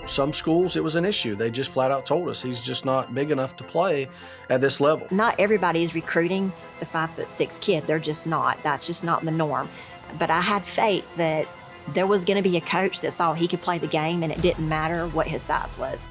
Some schools, it was an issue. They just flat out told us he's just not big enough to play at this level. Not everybody is recruiting the 5'6" kid. They're just not. That's just not the norm. But I had faith that there was going to be a coach that saw he could play the game and it didn't matter what his size was.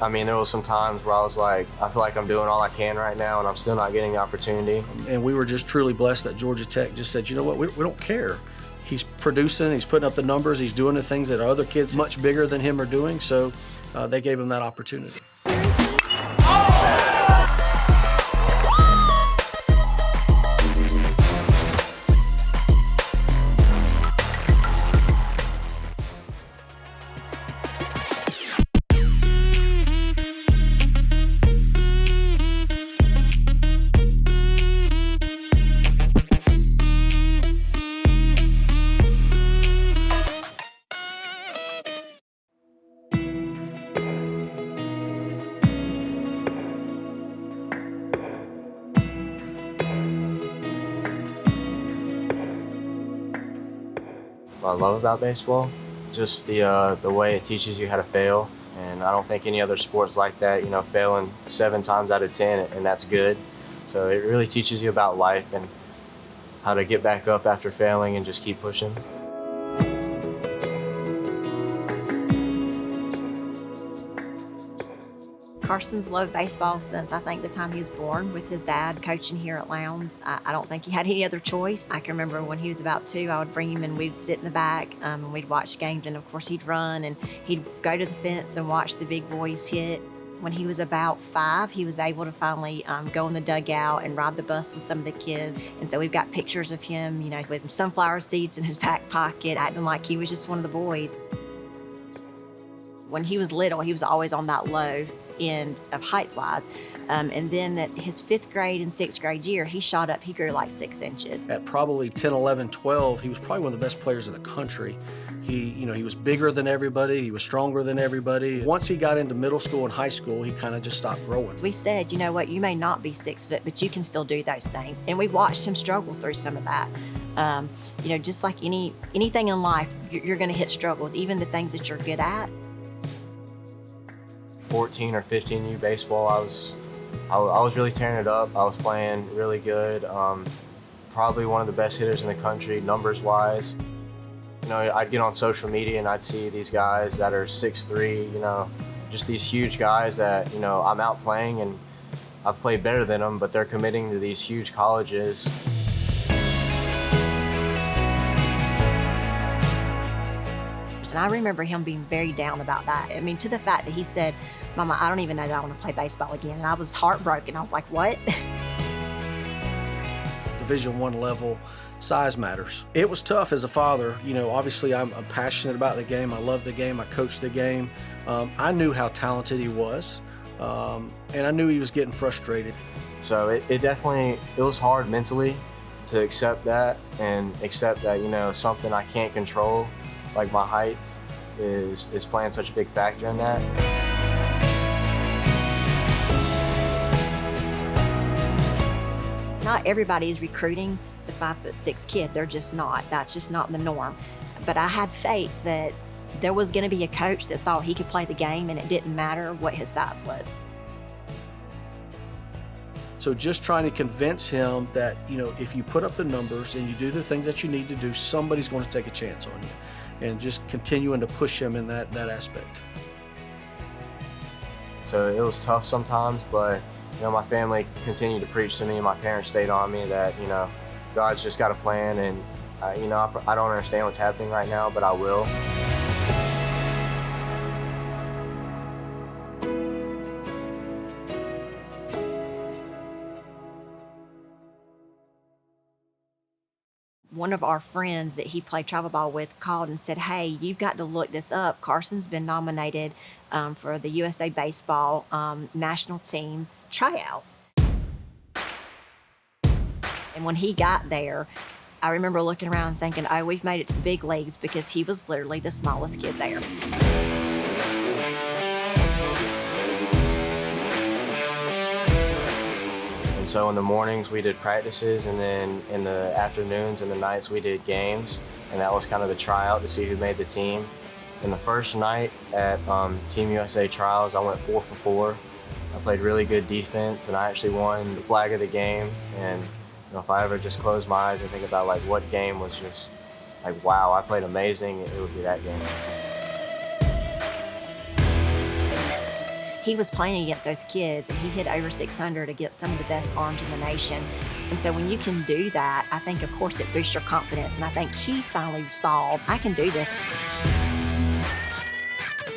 I mean, there was some times where I was like, I feel like I'm doing all I can right now and I'm still not getting the opportunity. And we were just truly blessed that Georgia Tech just said, you know what, we don't care. He's producing, he's putting up the numbers, he's doing the things that other kids much bigger than him are doing, so they gave him that opportunity. What I love about baseball, just the way it teaches you how to fail, and I don't think any other sport's like that. You know, failing 7 times out of 10, and that's good. So it really teaches you about life and how to get back up after failing and just keep pushing. Carson's loved baseball since I think the time he was born, with his dad coaching here at Lowndes. I don't think he had any other choice. I can remember when he was about 2, I would bring him and we'd sit in the back and we'd watch games, and of course he'd run and he'd go to the fence and watch the big boys hit. When he was about 5, he was able to finally go in the dugout and ride the bus with some of the kids. And so we've got pictures of him, you know, with sunflower seeds in his back pocket, acting like he was just one of the boys. When he was little, he was always on that low end of height-wise. And then at his 5th grade and 6th grade year, he shot up, he grew like 6 inches. At probably 10, 11, 12, he was probably one of the best players in the country. He was bigger than everybody, he was stronger than everybody. Once he got into middle school and high school, he kind of just stopped growing. We said, you know what, you may not be 6 foot, but you can still do those things. And we watched him struggle through some of that. You know, just like anything in life, you're gonna hit struggles, even the things that you're good at. 14 or 15U baseball, I was really tearing it up. I was playing really good. Probably one of the best hitters in the country, numbers-wise. You know, I'd get on social media and I'd see these guys that are 6'3", you know, just these huge guys that, you know, I'm out playing and I've played better than them, but they're committing to these huge colleges. And I remember him being very down about that. I mean, to the fact that he said, "Mama, I don't even know that I want to play baseball again." And I was heartbroken. I was like, what? Division I level, size matters. It was tough as a father. You know, obviously I'm passionate about the game. I love the game. I coach the game. I knew how talented he was, and I knew he was getting frustrated. So it was hard mentally to accept that and accept that, you know, something I can't control, like my height, is playing such a big factor in that. Not everybody is recruiting the 5'6" kid. They're just not. That's just not the norm. But I had faith that there was going to be a coach that saw he could play the game and it didn't matter what his size was. So just trying to convince him that, you know, if you put up the numbers and you do the things that you need to do, somebody's going to take a chance on you. And just continuing to push him in that aspect. So it was tough sometimes, but, you know, my family continued to preach to me, and my parents stayed on me that, you know, God's just got a plan, and, you know, I don't understand what's happening right now, but I will. One of our friends that he played travel ball with called and said, "Hey, you've got to look this up. Carson's been nominated for the USA Baseball national team tryouts." And when he got there, I remember looking around and thinking, oh, we've made it to the big leagues, because he was literally the smallest kid there. So in the mornings we did practices, and then in the afternoons and the nights we did games, and that was kind of the tryout to see who made the team. In the first night at Team USA trials, I went 4 for 4. I played really good defense, and I actually won the flag of the game. And if I ever just close my eyes and think about like what game was just like, wow, I played amazing, it would be that game. He was playing against those kids, and he hit over 600 against some of the best arms in the nation. And so when you can do that, I think, of course, it boosts your confidence. And I think he finally saw, I can do this.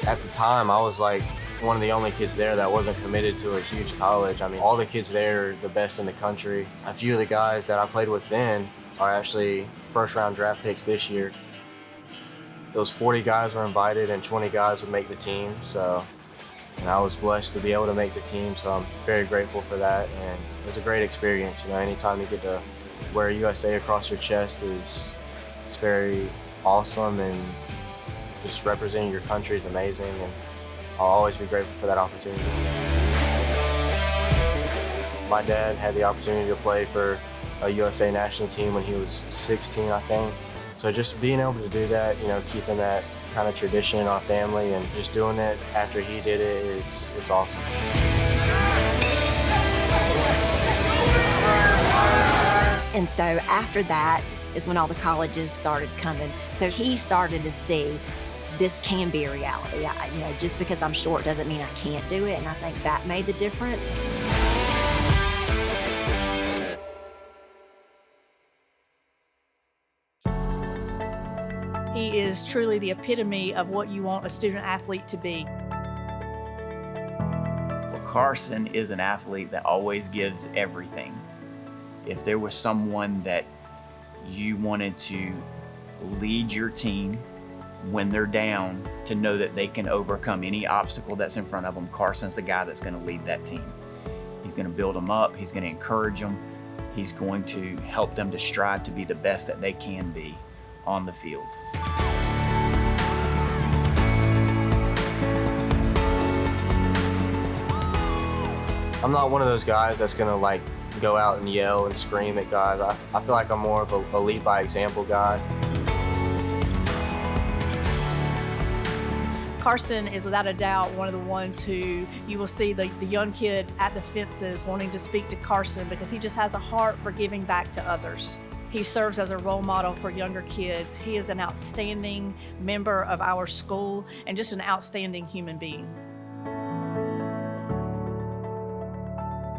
At the time, I was like one of the only kids there that wasn't committed to a huge college. I mean, all the kids there are the best in the country. A few of the guys that I played with then are actually first-round draft picks this year. Those 40 guys were invited, and 20 guys would make the team. So, and I was blessed to be able to make the team, so I'm very grateful for that. And it was a great experience. Anytime you get to wear USA across your chest it's very awesome, and just representing your country is amazing, and I'll always be grateful for that opportunity. My dad had the opportunity to play for a USA national team when he was 16, I think. So just being able to do that, keeping that kind of tradition in our family and just doing it after he did it, it's awesome. And so after that is when all the colleges started coming. So he started to see this can be a reality. Just because I'm short doesn't mean I can't do it, and I think that made the difference. He is truly the epitome of what you want a student athlete to be. Well, Carson is an athlete that always gives everything. If there was someone that you wanted to lead your team when they're down to know that they can overcome any obstacle that's in front of them, Carson's the guy that's going to lead that team. He's going to build them up. He's going to encourage them. He's going to help them to strive to be the best that they can be on the field. I'm not one of those guys that's going to go out and yell and scream at guys. I feel like I'm more of a lead by example guy. Carson is without a doubt one of the ones who you will see the young kids at the fences wanting to speak to Carson because he just has a heart for giving back to others. He serves as a role model for younger kids. He is an outstanding member of our school and just an outstanding human being.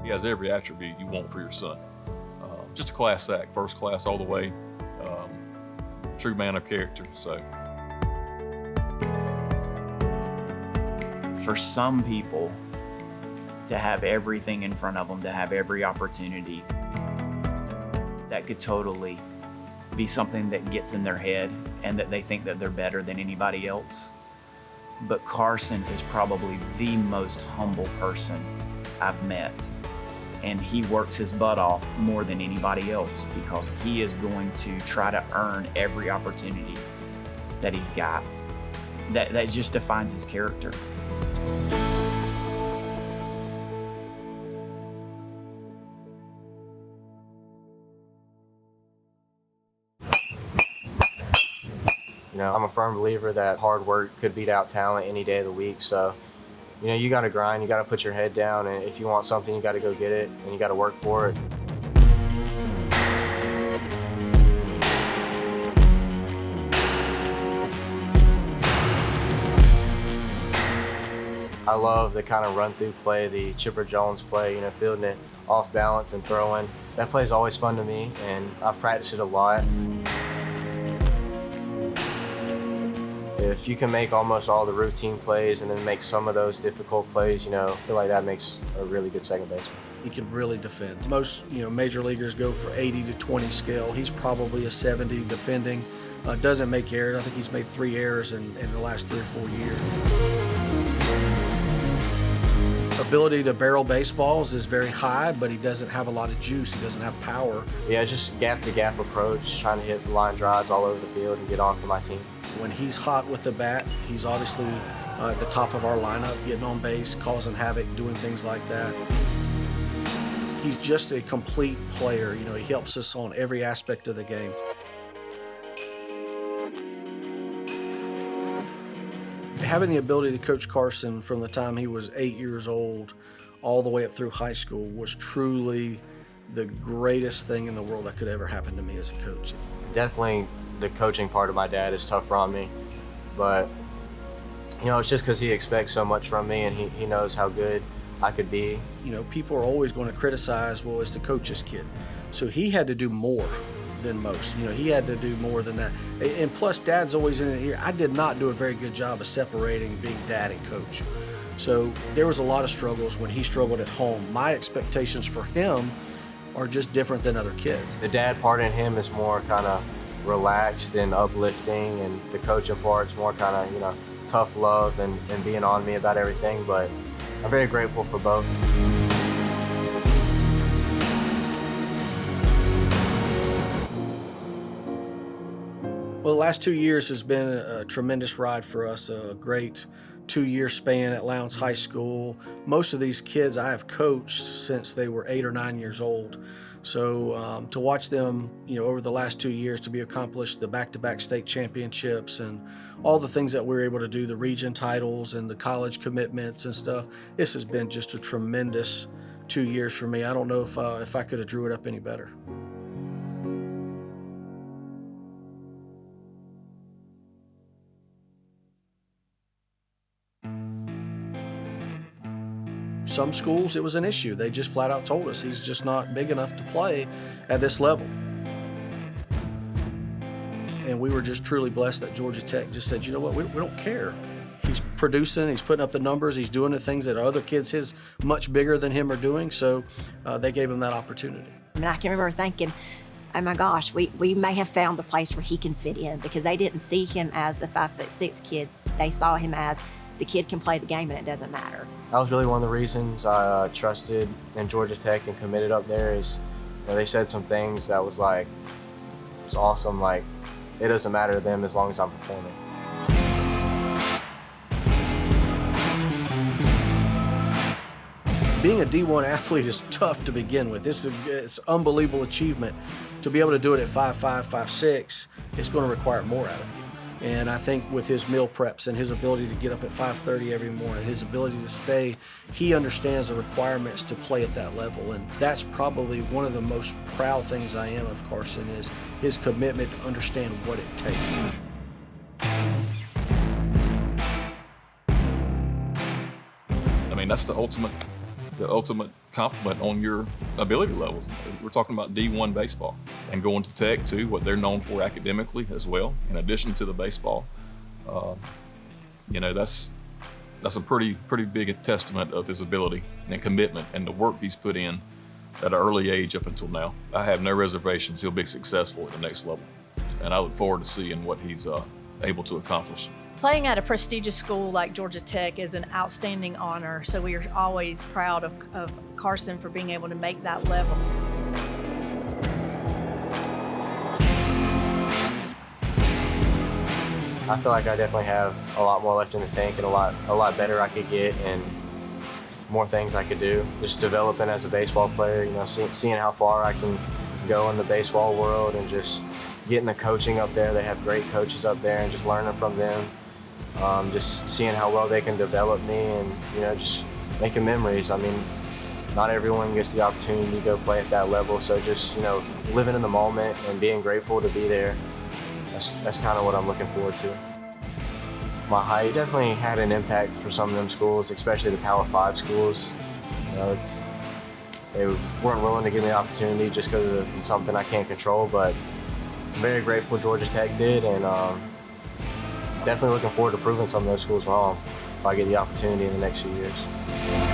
He has every attribute you want for your son. Just a class act, first class all the way. True man of character. So, for some people, to have everything in front of them, to have every opportunity, that could totally be something that gets in their head and that they think that they're better than anybody else. But Carson is probably the most humble person I've met. And he works his butt off more than anybody else because he is going to try to earn every opportunity that he's got. That just defines his character. I'm a firm believer that hard work could beat out talent any day of the week. So, you got to grind, you got to put your head down, and if you want something, you got to go get it, and you got to work for it. I love the kind of run-through play, the Chipper Jones play, fielding it off balance and throwing. That play is always fun to me, and I've practiced it a lot. If you can make almost all the routine plays and then make some of those difficult plays, I feel like that makes a really good second baseman. He can really defend. Most, major leaguers go for 80 to 20 scale. He's probably a 70 defending. Doesn't make errors. I think he's made 3 errors in the last 3 or 4 years. Ability to barrel baseballs is very high, but he doesn't have a lot of juice. He doesn't have power. Yeah, just gap-to-gap approach, trying to hit line drives all over the field and get on for my team. When he's hot with the bat, he's obviously at the top of our lineup, getting on base, causing havoc, doing things like that. He's just a complete player. He helps us on every aspect of the game. having the ability to coach Carson from the time he was 8 years old all the way up through high school was truly the greatest thing in the world that could ever happen to me as a coach. Definitely the coaching part of my dad is tougher on me, but it's just because he expects so much from me and he knows how good I could be. People are always going to criticize, well, it's the coach's kid. So he had to do more than most. He had to do more than that. And plus, Dad's always in it here. I did not do a very good job of separating being dad and coach. So there was a lot of struggles when he struggled at home. My expectations for him are just different than other kids. The dad part in him is more kind of relaxed and uplifting, and the coaching part's more kind of, tough love and being on me about everything, but I'm very grateful for both. Well, the last 2 years has been a tremendous ride for us, a great 2-year span at Lowndes High School. Most of these kids I have coached since they were 8 or 9 years old. So to watch them, over the last 2 years to be accomplished the back-to-back state championships and all the things that we were able to do, the region titles and the college commitments and stuff, this has been just a tremendous 2 years for me. I don't know if I could have drew it up any better. Some schools, it was an issue. They just flat out told us he's just not big enough to play at this level. And we were just truly blessed that Georgia Tech just said, you know what, we don't care. He's producing, he's putting up the numbers, he's doing the things that other kids his much bigger than him are doing, so they gave him that opportunity. I can remember thinking, oh my gosh, we may have found the place where he can fit in, because they didn't see him as the 5'6" kid. They saw him as the kid can play the game and it doesn't matter. That was really one of the reasons I trusted in Georgia Tech and committed up there is, they said some things that was like, it's awesome, like, it doesn't matter to them as long as I'm performing. Being a D1 athlete is tough to begin with. It's an unbelievable achievement. To be able to do it at 5'5", 5'6", it's going to require more out of you. And I think with his meal preps and his ability to get up at 5:30 every morning, his ability to stay, he understands the requirements to play at that level. And that's probably one of the most proud things I am of Carson is his commitment to understand what it takes. I mean, that's the ultimate compliment on your ability level. We're talking about D1 baseball and going to Tech too, what they're known for academically as well, in addition to the baseball. That's a pretty big testament of his ability and commitment and the work he's put in at an early age up until now. I have no reservations he'll be successful at the next level, and I look forward to seeing what he's able to accomplish. Playing at a prestigious school like Georgia Tech is an outstanding honor, so we are always proud of Carson for being able to make that level. I feel like I definitely have a lot more left in the tank and a lot better I could get and more things I could do. Just developing as a baseball player, seeing how far I can go in the baseball world and just getting the coaching up there. They have great coaches up there and just learning from them. Just seeing how well they can develop me and, just making memories. I mean, not everyone gets the opportunity to go play at that level, so just, living in the moment and being grateful to be there, that's kind of what I'm looking forward to. My height definitely had an impact for some of them schools, especially the Power 5 schools. They weren't willing to give me the opportunity just because of something I can't control, but I'm very grateful Georgia Tech did, and definitely looking forward to proving some of those schools wrong if I get the opportunity in the next few years.